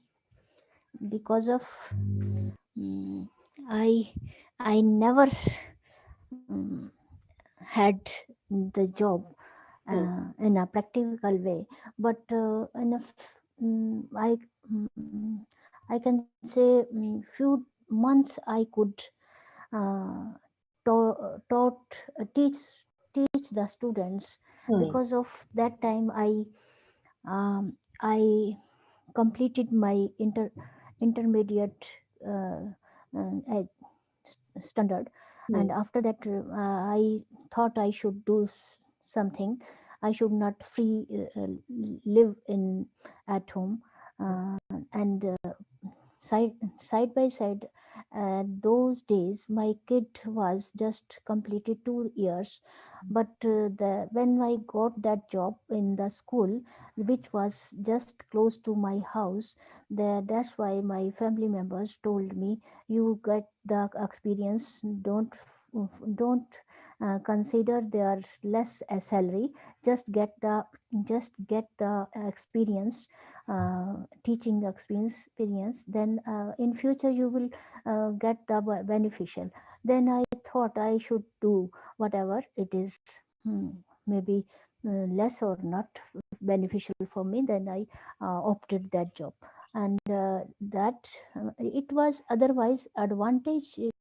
Speaker 14: because of mm, I never mm, had the job in a practical way, but mm, I can say few months I could uh, teach the students. Because of that time I completed my intermediate uh, standard, and after that I thought I should do something. I should not free live in at home, and side by side. Those days my kid was just completed 2 years, but when I got that job in the school which was just close to my house, that's why my family members told me, you get the experience, don't consider their less a salary, just get the experience, teaching experience, then in future you will get the beneficial. Then I thought I should do whatever it is, maybe less or not beneficial for me. Then I opted that job, and that it was otherwise advantage. It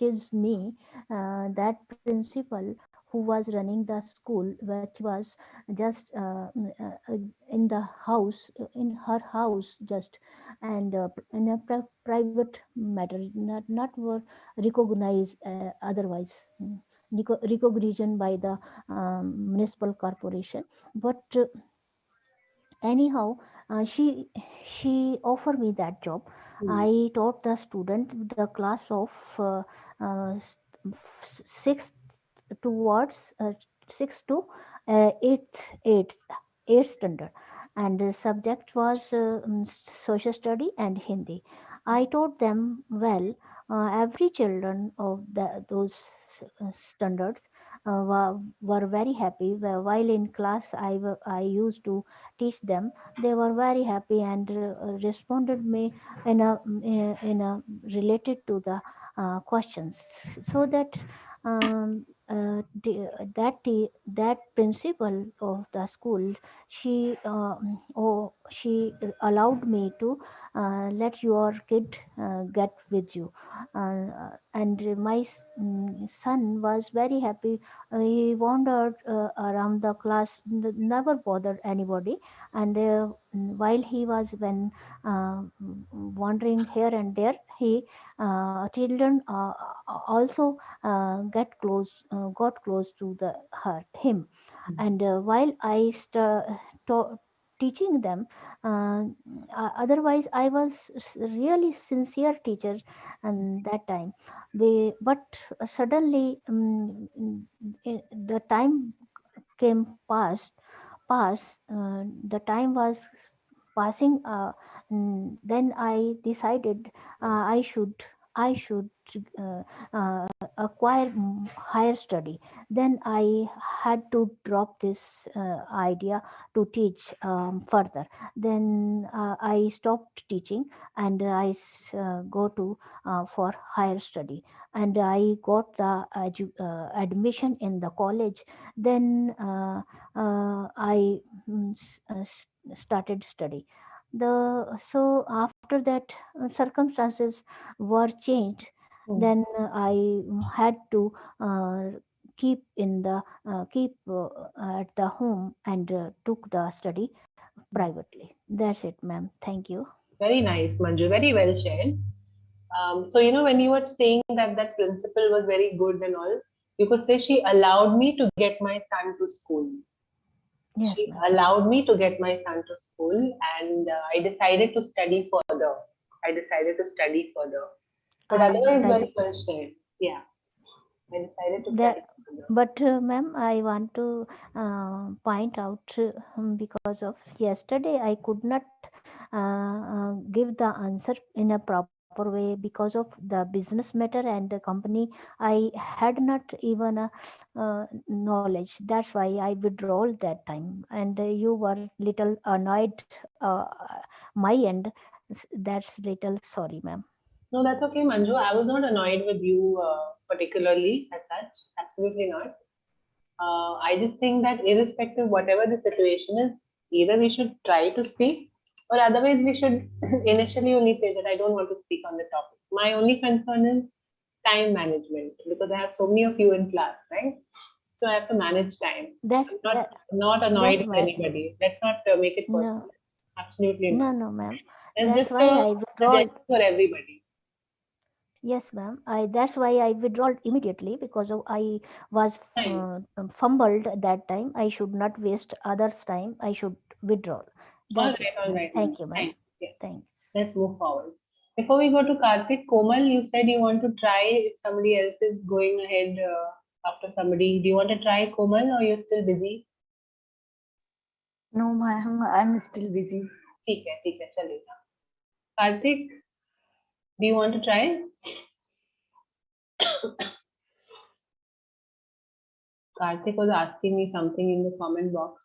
Speaker 14: is me, that principal who was running the school, which was just in the house, in her house just, and in a private matter, not were recognized otherwise, recognition by the municipal corporation. But anyhow, she offered me that job. I taught the student the class of uh, sixth towards sixth to eighth eighth standard, and the subject was social study and Hindi. I taught them well. Every children of those standards were very happy. While in class I used to teach them, they were very happy and responded me in a related to the questions, so that that principal of the school, she allowed me to let your kid get with you, and my son was very happy. He wandered around the class, never bothered anybody, and while he was when wandering here and there, he children also got close to him. And while I teaching them, otherwise I was really sincere teacher, and that time but suddenly the time came the time was passing, then I decided I should uh, uh, acquire higher study. Then I had to drop this idea to teach further. Then I stopped teaching, and I go to for higher study, and I got the admission in the college. Then I started study. So after that, circumstances were changed. Then I had to keep in the at the home, and took the study privately. That's it, ma'am. Thank you.
Speaker 1: Very nice, Manju. Very well shared. So, when you were saying that that principal was very good and all, you could say she allowed me to get my son to school.
Speaker 14: Yes,
Speaker 1: She
Speaker 14: ma'am.
Speaker 1: allowed me to get my son to school, and I decided to study further. But otherwise,
Speaker 14: That
Speaker 1: very well shared. Yeah, I decided to study
Speaker 14: that
Speaker 1: further.
Speaker 14: but ma'am, I want to point out because of yesterday I could not give the answer in a proper way because of the business matter and the company. I had not even a knowledge. That's why I withdrew that time, and you were little annoyed my end. That's little sorry, ma'am.
Speaker 1: No, that's okay, Manju. I was not annoyed with you particularly as such. Absolutely not. I just think that irrespective whatever the situation is, either we should try to speak, or otherwise we should initially only say that I don't want to speak on the topic. My only concern is time management because I have so many of you in class, right? So I have to manage time.
Speaker 14: That's
Speaker 1: I'm
Speaker 14: that,
Speaker 1: not annoyed
Speaker 14: that's
Speaker 1: with
Speaker 14: why.
Speaker 1: anybody. Let's not make it
Speaker 14: No,
Speaker 1: personal. Absolutely not.
Speaker 14: no, ma'am.
Speaker 1: It's
Speaker 14: That's
Speaker 1: just
Speaker 14: why
Speaker 1: a
Speaker 14: I withdrew.
Speaker 1: suggestion for everybody.
Speaker 14: Yes, ma'am. That's why I withdrew immediately because of I was
Speaker 1: Fine.
Speaker 14: fumbled at that time. I should not waste others' time. I should withdraw. That's it,
Speaker 1: All
Speaker 14: ma'am.
Speaker 1: right,
Speaker 14: Thank
Speaker 1: Manju.
Speaker 14: you, ma'am.
Speaker 1: Fine. Yeah.
Speaker 14: Thanks.
Speaker 1: Let's move forward. Before we go to Karthik, Komal, you said you want to try if somebody else is going ahead after somebody. Do you want to try, Komal, or you're still busy?
Speaker 9: No, ma'am, I'm still busy.
Speaker 1: ठीक है, चलेगा. Karthik, do you want to try? Karthik was asking me something in the comment box.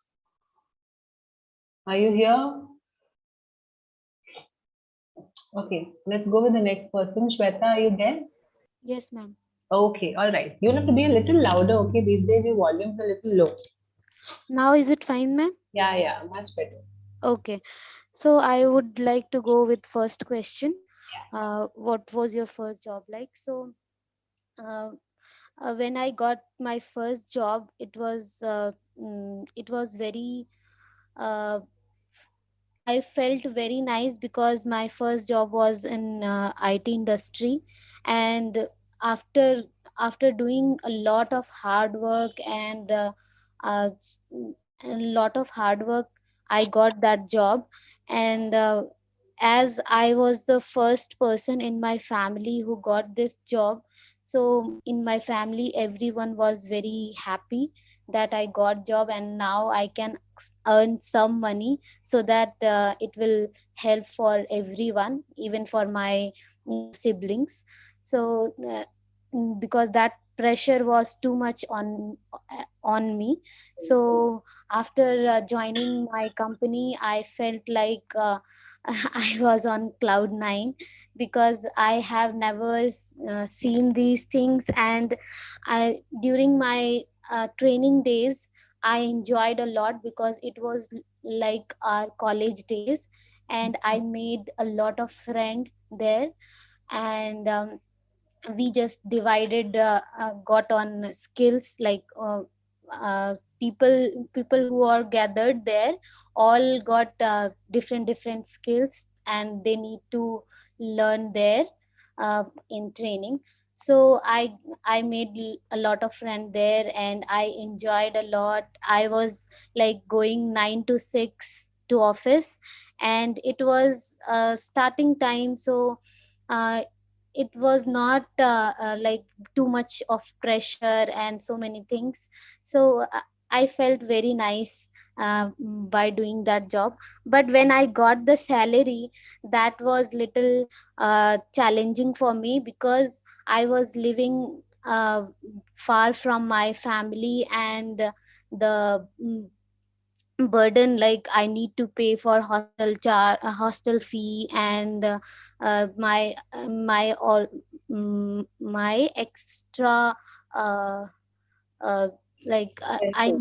Speaker 1: Are you here? Okay, let's go with the next person. Shweta, are you there?
Speaker 15: Yes, ma'am.
Speaker 1: Okay, all right. You'll have to be a little louder, okay? These days your volume's a little low.
Speaker 15: Now is it fine, ma'am?
Speaker 1: Yeah, much better.
Speaker 15: Okay. So I would like to go with first question. What was your first job like? So when I got my first job, it was very I felt very nice because my first job was in IT industry, and after after doing a lot of hard work and uh, a lot of hard work, I got that job. And as I was the first person in my family who got this job, so in my family everyone was very happy that I got job, and now I can earn some money so that it will help for everyone, even for my siblings. So because that pressure was too much on me, so after joining my company, I felt like I was on cloud nine, because I have never seen these things. And during my training days, I enjoyed a lot because it was like our college days, and I made a lot of friends there. And we just divided got on skills like people who are gathered there all got different skills, and they need to learn there in training. So I made a lot of friends there, and I enjoyed a lot. I was like going 9 to 6 to office, and it was starting time, so it was not like too much of pressure and so many things. So I felt very nice by doing that job. But when I got the salary, that was little challenging for me, because I was living far from my family, and the burden, like I need to pay for hostel fee, and my all my extra uh, uh, like I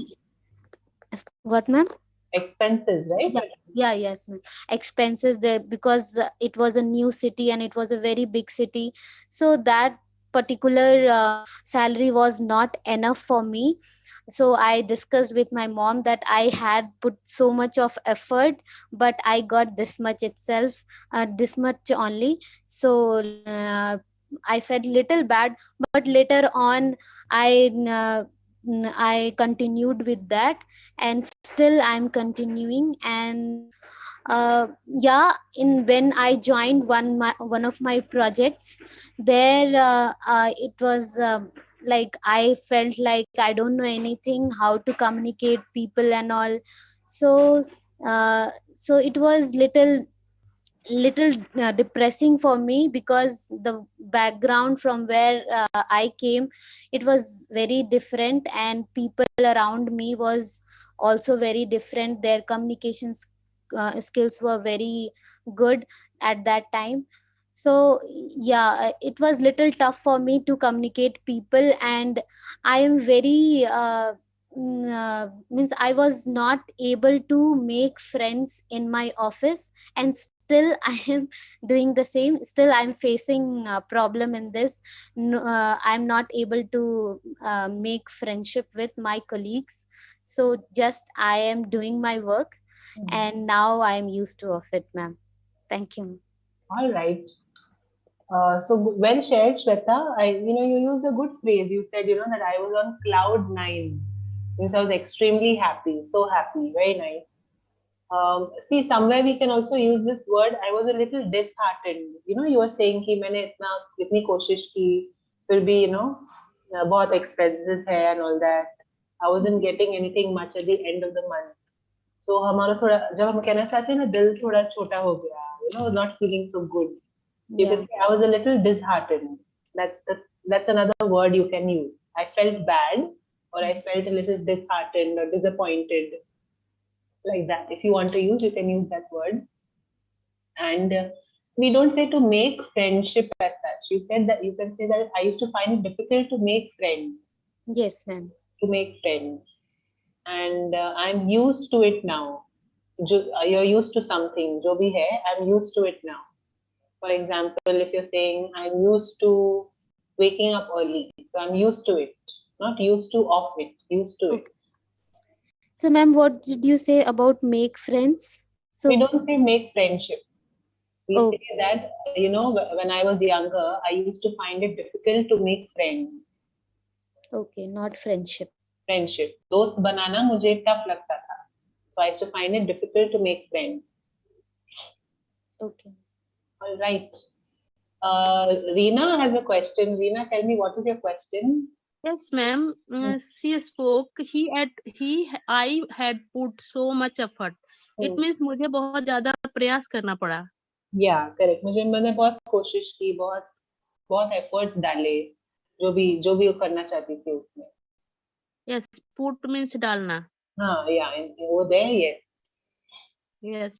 Speaker 15: what, ma'am?
Speaker 1: Expenses, right?
Speaker 15: Yes, ma'am. Expenses there, because it was a new city and it was a very big city, so that particular salary was not enough for me. So I discussed with my mom that I had put so much of effort, but I got this much itself, this much only. So I felt little bad, but later on I I continued with that, and still I'm continuing. And yeah, in when I joined one of my projects, there it was like I felt like I don't know anything how to communicate people and all. So so it was little depressing for me, because the background from where I came, it was very different, and people around me was also very different. Their communications skills were very good at that time. So yeah, it was little tough for me to communicate people, and I am very means I was not able to make friends in my office, and still I am doing the same. Still I'm facing a problem in this. I'm not able to make friendship with my colleagues. So just I am doing my work, and now I am used to of it, ma'am. Thank you.
Speaker 1: All right. So well shared, Shweta. You used a good phrase. You said, that I was on cloud nine. Means I was extremely happy, so happy, very nice. See, somewhere we can also use this word. I was a little disheartened. You were saying कि मैंने इतनी कोशिश की, फिर भी बहुत expenses है and all that. I wasn't getting anything much at the end of the month. So हमारा थोड़ा, जब हम कहना चाहते हैं ना, दिल थोड़ा छोटा हो गया. Not feeling so good. You can say I was a little disheartened. That's another word you can use. I felt bad, or I felt a little disheartened or disappointed. Like that. If you want to use, you can use that word. And we don't say to make friendship as such. You said that you can say that I used to find it difficult to make friends.
Speaker 15: Yes, ma'am.
Speaker 1: To make friends. And I'm used to it now. You're used to something. Jo bhi hai, I'm used to it now. For example, if you're saying I'm used to waking up early, so I'm used to it. Not used to of it, used to it.
Speaker 15: So, ma'am, what did you say about make friends? So
Speaker 1: we don't say make friendship. We say that, when I was younger, I used to find it difficult to make friends.
Speaker 15: Okay, not friendship.
Speaker 1: Friendship. दोस्त बनाना मुझे tough लगता था. So I used to find it difficult to make friends.
Speaker 15: Okay.
Speaker 1: All right. Reena has a question. Reena, tell me, what is your question?
Speaker 11: Yes, ma'am. She spoke. I had put so much effort. It means मुझे बहुत ज़्यादा प्रयास करना पड़ा.
Speaker 1: Yeah, correct. मैंने बहुत कोशिश की, बहुत efforts डाले, जो भी वो करना चाहती थी उसमें.
Speaker 11: Yes, put means डालना.
Speaker 1: हाँ, yeah, वो there, yes.
Speaker 11: Yes,